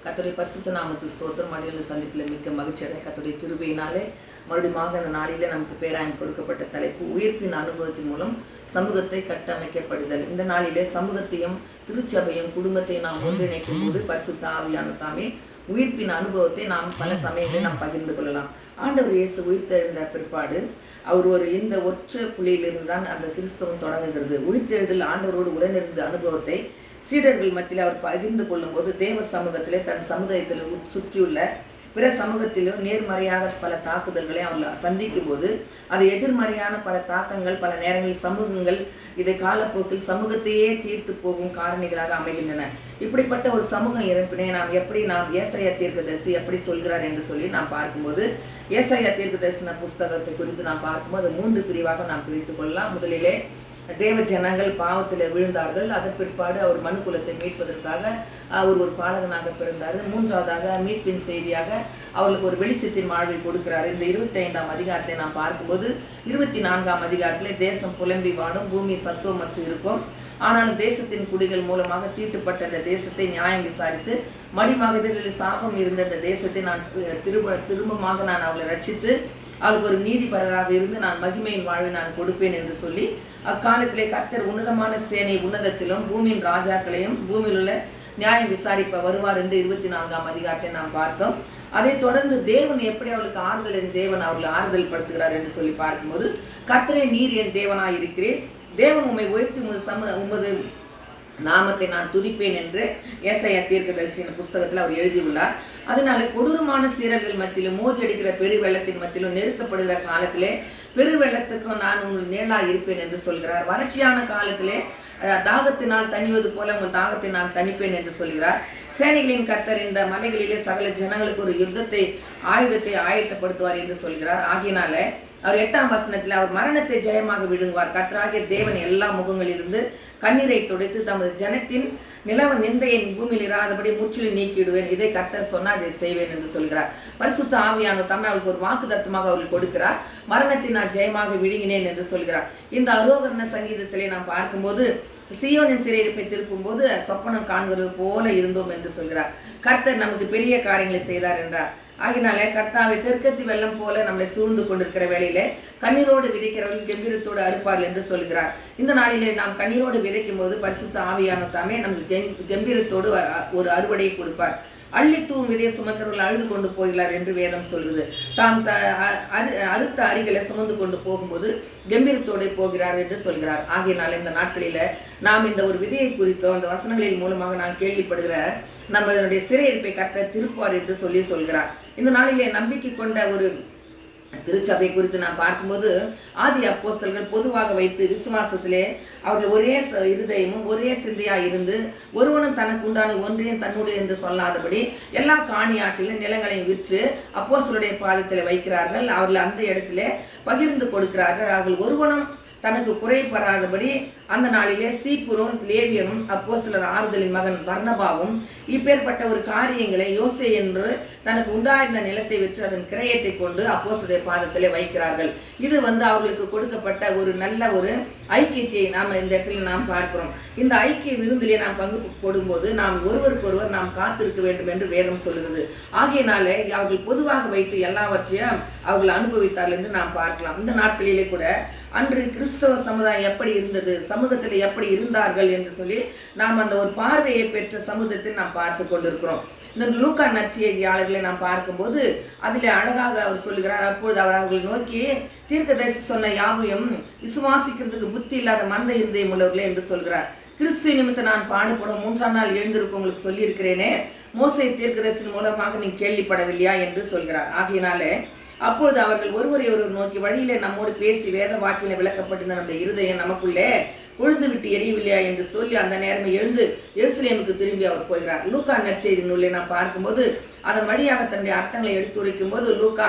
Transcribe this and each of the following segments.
கர்த்தருடைய பரிசுத்த நாமத்துக்கு ஸ்தோத்திரம். மடியில் சந்திப்பில் மிக்க மகிழ்ச்சி அடைய கர்த்தருடைய கிருபையினாலே மறுபடியும் அந்த நாளிலே நமக்கு பேராயம் கொடுக்கப்பட்ட தலைப்பு உயிர்ப்பின் அனுபவத்தின் மூலம் சமூகத்தை கட்டமைக்கப்படுதல். இந்த நாளிலே சமூகத்தையும் திருச்சபையும் குடும்பத்தையும் நாம் ஒன்றிணைக்கும் போது பரிசுத்த ஆவியான தாமே உயிர்ப்பின் அனுபவத்தை நாம் பல சமயங்களில் நாம் பகிர்ந்து கொள்ளலாம். ஆண்டவர் இயேசு உயிர்த்தெழுந்த பிற்பாடு அவர் இந்த ஒற்றை புள்ளியிலிருந்து தான் அந்த கிறிஸ்தவம் தொடங்குகிறது. உயிர்த்தெழுதல் ஆண்டவரோடு உடனிருந்த அனுபவத்தை சீடர்கள் மத்தியில் அவர் பகிர்ந்து கொள்ளும் போது தேவ சமூகத்திலே தன் சமுதாயத்தில் சுற்றியுள்ள பிற சமூகத்திலும் நேர்மறையாக பல தாக்குதல்களை அவர் சந்திக்கும் போது அது எதிர்மறையான பல தாக்கங்கள் பல நேரங்களில் சமூகங்கள் இதை காலப்போக்கில் சமூகத்தையே தீர்த்து போகும் காரணிகளாக அமைகின்றன. இப்படிப்பட்ட ஒரு சமூகம் இருப்பினை நாம் ஏசாயா தீர்க்கதரிசி எப்படி சொல்கிறார் என்று சொல்லி நாம் பார்க்கும்போது ஏசாயா தீர்க்கதரிசன புஸ்தகத்தை குறித்து நாம் பார்க்கும்போது 3 பிரிவாக நாம் பிரித்து கொள்ளலாம். முதலிலே தேவ ஜனங்கள் பாவத்தில் விழுந்தார்கள். அதன் பிற்பாடு அவர் மனு குலத்தை மீட்பதற்காக அவர் ஒரு பாலகனாக பிறந்தார். 3வதாக மீட்பின் செய்தியாக அவர்களுக்கு ஒரு வெளிச்சத்தின் வாழ்வை கொடுக்கிறார். இந்த 25ஆம் அதிகாரத்தை நாம் பார்க்கும்போது 24ஆம் அதிகாரத்திலே தேசம் புலம்பி வாடும், பூமி சத்துவமற்று இருக்கும். ஆனாலும் தேசத்தின் குடிகள் மூலமாக தீட்டுப்பட்ட அந்த தேசத்தை நியாயம் விசாரித்து மடிமகதில் சாபம் இருந்த அந்த தேசத்தை நான் திரும்பமாக நான் அவளை ரட்சித்து அவளுக்கு ஒரு நீதிபரராக இருந்து நான் மகிமையின் வாழ்வை நான் கொடுப்பேன் என்று சொல்லி அக்காலத்திலே கர்த்தர் உன்னதமான சேனை உன்னதத்திலும் பூமியின் ராஜாக்களையும் பூமியில் உள்ள நியாயம் விசாரிப்ப வருவார் என்று 24ஆம் அதிகாரத்தை நாம் பார்த்தோம். அதை தொடர்ந்து தேவன் எப்படி அவளுக்கு ஆறுதலின் தேவன் அவர்களை ஆறுதல் படுத்துகிறார் என்று சொல்லி பார்க்கும்போது கர்த்தரே நீர் என் தேவனாய் இருக்கிறேன், தேவன் உம்மை உயர்த்தி உமது நாமத்தை நான் துதிப்பேன் என்று ஏசாயா தீர்க்கதரிசியின் புஸ்தகத்தில் அவர் எழுதியுள்ளார். அதனால கொடூரமான சீரர்கள் மத்தியிலும் மோதி அடிக்கிற பெரு வெள்ளத்தின் மத்தியிலும் நெருக்கப்படுகிற காலத்திலே பெரு வெள்ளத்துக்கும் நான் உங்கள் நிழலாய் இருப்பேன் என்று சொல்கிறார். வறட்சியான காலத்திலே தாகத்தினால் தணிவது போல உங்கள் தாகத்தை நான் தணிப்பேன் என்று சொல்கிறார். சேனைகளின் கர்த்தர் இந்த மலைகளிலே சகல ஜனங்களுக்கு ஒரு யுத்தத்தை ஆயுதத்தை ஆயத்தப்படுத்துவார் என்று சொல்கிறார். ஆகையினால அவர் 8ஆம் வசனத்தில் அவர் மரணத்தை ஜெயமாக விழுங்குவார். கர்த்தராகிய தேவன் எல்லா முகங்களிலிருந்து கண்ணீரை துடைத்து தமது ஜனத்தின் நிலவ நிந்தையின் பூமியில் இராதபடி முற்றிலும் நீக்கிடுவேன். இதை கர்த்தர் சொன்னால் அதை செய்வேன் என்று சொல்கிறார். பரிசுத்த ஆவியான தம்மை அவளுக்கு ஒரு வாக்கு தத்துவமாக அவள் கொடுக்கிறார். மரணத்தை நான் ஜெயமாக விழுங்கினேன் என்று சொல்கிறார். இந்த அரோகரண சங்கீதத்திலே நாம் பார்க்கும்போது சீயோனின் சிறையிருப்பை திருப்பும் போது சொப்பனம் காண்கிறது போல இருந்தோம் என்று சொல்கிறார். கர்த்தர் நமக்கு பெரிய காரியங்களை செய்தார் என்றார். ஆகினாலே கர்த்தாவை தெற்கத்தி வெள்ளம் போல நம்மளை சூழ்ந்து கொண்டிருக்கிற வேளையிலே கண்ணீரோடு விதைக்கிறவர்கள் கம்பீரத்தோடு அறுப்பார்கள் என்று சொல்கிறார். இந்த நாளிலே நாம் கண்ணீரோடு விதைக்கும் போது பரிசுத்த ஆவியான தாமே நமக்கு கம்பீரத்தோடு ஒரு அறுவடையை கொடுப்பார். அள்ளித்தூவும் விதையை சுமக்கிறவர்கள் அழுது கொண்டு போகிறார் என்று வேதம் சொல்கிறது. தாம் அறுத்த அரிகளை சுமந்து கொண்டு போகும்போது கம்பீரத்தோடு போகிறார் என்று சொல்கிறார். ஆகையினால் இந்த நாட்களில் நாம் இந்த ஒரு விதையை குறித்தோ அந்த வசனங்களின் மூலமாக நான் கேள்விப்படுகிற நம்மளுடைய சிறையிருப்பை கர்த்தர் திருப்புவார் என்று சொல்கிறார். இந்த நாளிலே நம்பிக்கை கொண்ட ஒரு திருச்சபை குறித்து நாம் பார்க்கும்போது ஆதி அப்போஸ்தலர்கள் பொதுவாக வைத்து விசுவாசத்திலே அவர்கள் ஒரே இருதயமும் ஒரே சிந்தையாக இருந்து ஒருவனும் தனக்கு உண்டான ஒன்றையும் தன்னுடைய என்று சொல்லாதபடி எல்லா காணியாற்றிலும் நிலங்களையும் விற்று அப்போஸ்தலருடைய பாதத்தில் வைக்கிறார்கள். அவர்கள் அந்த இடத்திலே பகிர்ந்து கொடுக்கிறார்கள். அவர்கள் ஒருவனும் தனக்கு குறைபடாதபடி அந்த நாளிலே சீப்புரும் லேவியனும் அப்போஸ்தலர் ஆறுதலின் மகன் பர்னபாவும் இப்பேற்பட்ட ஒரு காரியங்களை யோசே என்று தனக்கு உண்டாயிருந்த நிலத்தை விற்று அதன் கிரயத்தை கொண்டு அப்போஸ்தலருடைய பாதத்திலே வைக்கிறார்கள். இது அவர்களுக்கு கொடுக்கப்பட்ட ஒரு நல்ல ஒரு ஐக்கியத்தை நாம் இந்த இடத்துல நாம் பார்க்கிறோம். இந்த ஐக்கிய விருந்திலே நாம் பங்கு போடும்போது நாம் ஒருவருக்கொருவர் நாம் காத்திருக்க வேண்டும் என்று வேதம் சொல்லுகிறது. ஆகையினாலே அவர்கள் பொதுவாக வைத்து எல்லாவற்றையும் அவர்கள் அனுபவித்தார்கள் என்று நாம் பார்க்கலாம். இந்த நாட்களிலே கூட அன்று கிறிஸ்தவ சமுதாயம் எப்படி இருந்தது, சமூகத்தில் எப்படி இருந்தார்கள் என்று சொல்லி நாம் அந்த ஒரு பார்வையை பெற்ற சமூகத்தில் நாம் பார்த்து கொண்டிருக்கிறோம். இந்த லூக்கா நற்செய்தியாளர்களை நாம் பார்க்கும்போது அதில் அழகாக அவர் சொல்லுகிறார். அப்பொழுது அவர் அவர்களை நோக்கி தீர்க்கதரிசி சொன்ன யாவையும் விசுவாசிக்கிறதுக்கு புத்தி இல்லாத மந்த இருதயம் உள்ளவர்களே என்று சொல்கிறார். கிறிஸ்துவ நிமித்தம் நான் பாடுபடும் 3ஆம் நாள் எழுந்திருக்க உங்களுக்கு சொல்லியிருக்கிறேனே, மோசே தீர்க்கதரிசின் மூலமாக நீ கேள்விப்படவில்லையா என்று சொல்கிறார். ஆகையினாலே அப்பொழுது அவர்கள் ஒருவரை ஒருவர் நோக்கி வழியிலே நம்மோடு பேசி வேத வாக்கில விளக்கப்பட்டிருந்த நம்முடைய இருதயம் நமக்குள்ளே கொழுந்து விட்டு எரியவில்லையா என்று சொல்லி அந்த நேரமே எழுந்து எருசலேமுக்கு திரும்பி அவர் போகிறார். லூக்கா நற்செய்தி நூலை நாம் பார்க்கும்போது அதன் வழியாக தன்னுடைய அர்த்தங்களை எடுத்துரைக்கும் போது லூக்கா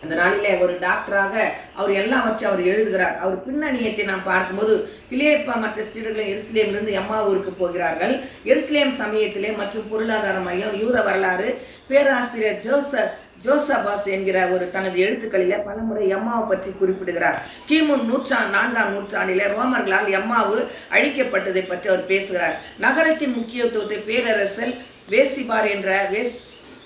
அந்த நாளிலே ஒரு டாக்டராக அவர் எல்லாவற்றையும் அவர் எழுதுகிறார். அவர் பின்னணியத்தை நாம் பார்க்கும்போது கிலேப்பா மற்ற சீடர்கள் எருசலேமிலிருந்து எம்மாவூருக்கு போகிறார்கள். எருசலேம் சமயத்திலே மற்றும் பொருளாதார மையம் யூத வரலாறு பேராசிரியர் ஜோசபாஸ் என்கிற ஒரு தனது எழுத்துக்களில் பலமுறை எம்மாவை பற்றி குறிப்பிடுகிறார். கிமு 4ஆம் நூற்றாண்டிலே ரோமர்களால் எம்மாவு அழிக்கப்பட்டதை பற்றி அவர் பேசுகிறார். நகரத்தின் முக்கியத்துவத்தை பேரரசல் வேசிபார் என்ற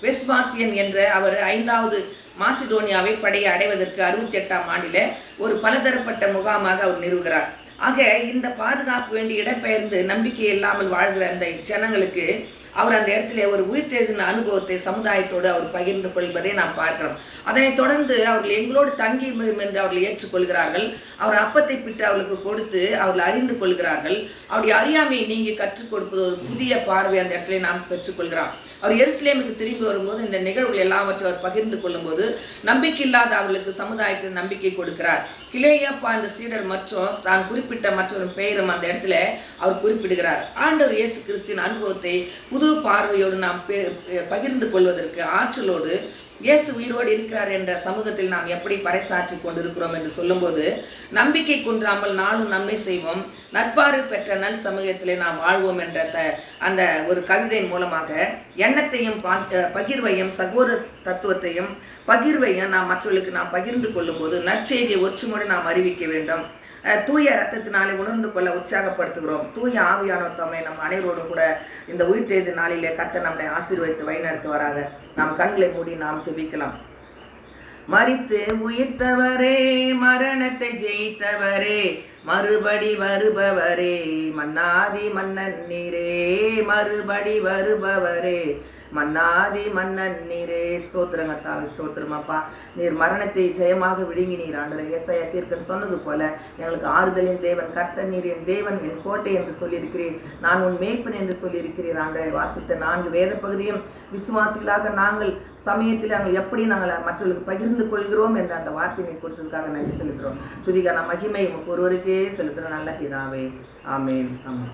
வெஸ்பாசியன் என்ற அவர் 5வது மாசிடோனியாவை படையை அடைவதற்கு 68ஆம் ஆண்டில் ஒரு பலதரப்பட்ட முகாமாக அவர் நிறுவுகிறார். ஆக இந்த பாதுகாப்பு வேண்டி இடம்பெயர்ந்து நம்பிக்கை இல்லாமல் வாழ்கிற அந்த ஜனங்களுக்கு அவர் அந்த இடத்துல ஒரு உயிர்த்தெழுதின அனுபவத்தை சமுதாயத்தோடு அவர் பகிர்ந்து கொள்வதை நாம் பார்க்கிறோம். அதனைத் தொடர்ந்து அவர்கள் எங்களோடு தங்கி என்று அவர்கள் ஏற்றுக்கொள்கிறார்கள். அவர் அப்பத்தை பிட்டு அவர்களுக்கு கொடுத்து அவர்கள் அறிந்து கொள்கிறார்கள். அவருடைய அறியாமையை நீங்கி கற்றுக் கொடுப்பது ஒரு புதிய பார்வை அந்த இடத்துல நாம் பெற்றுக்கொள்கிறோம். அவர் எருசலேமுக்கு திரும்பி வரும்போது இந்த நிகழ்வுகள் எல்லாவற்றை அவர் பகிர்ந்து கொள்ளும்போது நம்பிக்கை இல்லாத அவர்களுக்கு சமுதாயத்தில் நம்பிக்கை கொடுக்கிறார். கிலேயாப்பா அந்த சீடர் மற்றும் தான் குறிப்பிட்ட மற்றொரு பெயரும் அந்த இடத்துல அவர் குறிப்பிடுகிறார். ஆண்டவர் இயேசு கிறிஸ்துவின் அனுபவத்தை புது பார்வையோடு நாம் பகிர்ந்து கொள்வதற்கு ஆற்றலோடு இயேசு உயிரோடு இருக்கிறார் என்ற சமூகத்தில் நாம் எப்படி பறைசாற்றி கொண்டிருக்கிறோம் என்று சொல்லும்போது, நம்பிக்கை குன்றாமல் நாளும் நன்மை செய்வோம், நட்பாறு பெற்ற நல் சமூகத்திலே நாம் வாழ்வோம் என்ற அந்த ஒரு கவிதையின் மூலமாக எண்ணத்தையும் பகிர்வையும் சகோதர தத்துவத்தையும் பகிர்வையும் நாம் மற்றவர்களுக்கு நாம் பகிர்ந்து கொள்ளும்போது நற்செய்தியை ஒற்றுமையோடு நாம் அறிவிக்க வேண்டும். தூய ரத்தத்தினாலே உணர்ந்து கொள்ள உற்சாகப்படுத்துகிறோம். தூய ஆவியானவர் தம்மை நம் அனைவரோடும் கூட இந்த உயிர்த்தெழுந்த நாளிலே கர்த்தர் நம்மை ஆசீர்வதித்து வழிநடத்துவாராக. நாம் கண்களை மூடி நாம் ஜெபிக்கலாம். மரித்து உயிர்த்தவரே, மரணத்தை ஜெயித்தவரே, மறுபடி வருபவரே, மன்னாதி மன்னன் நீரே, மறுபடி வருபவரே, மன்னாதி மன்னன் நீரே. ஸ்தோத்திரங்கத்தாவே, ஸ்தோத்திரமாப்பா. நீர் மரணத்தை ஜெயமாக விழுங்கி நீர் ஆண்டவரே. ஏசாயா தீர்க்கன் சொன்னது போல எங்களுக்கு ஆறுதலின் தேவன் கர்த்தர் நீர் என் தேவன் என் கோட்டை என்று சொல்லியிருக்கிறீர். நான் உன் மேய்ப்பன் என்று சொல்லியிருக்கிறீர் ஆண்டவரே. வாசித்த 4 வேத பகுதியும் விசுவாசிகளாக நாங்கள் சமயத்தில் நாங்கள் எப்படி நாங்கள் மற்றவர்களுக்கு பகிர்ந்து கொள்கிறோம் என்ற அந்த வார்த்தையை கொடுத்ததுக்காக நன்றி செலுத்துகிறோம். துதிக்கான மகிமை ஒருவருக்கே செலுத்துகிற நல்ல பிதாவே. ஆமேன். ஆமாம்.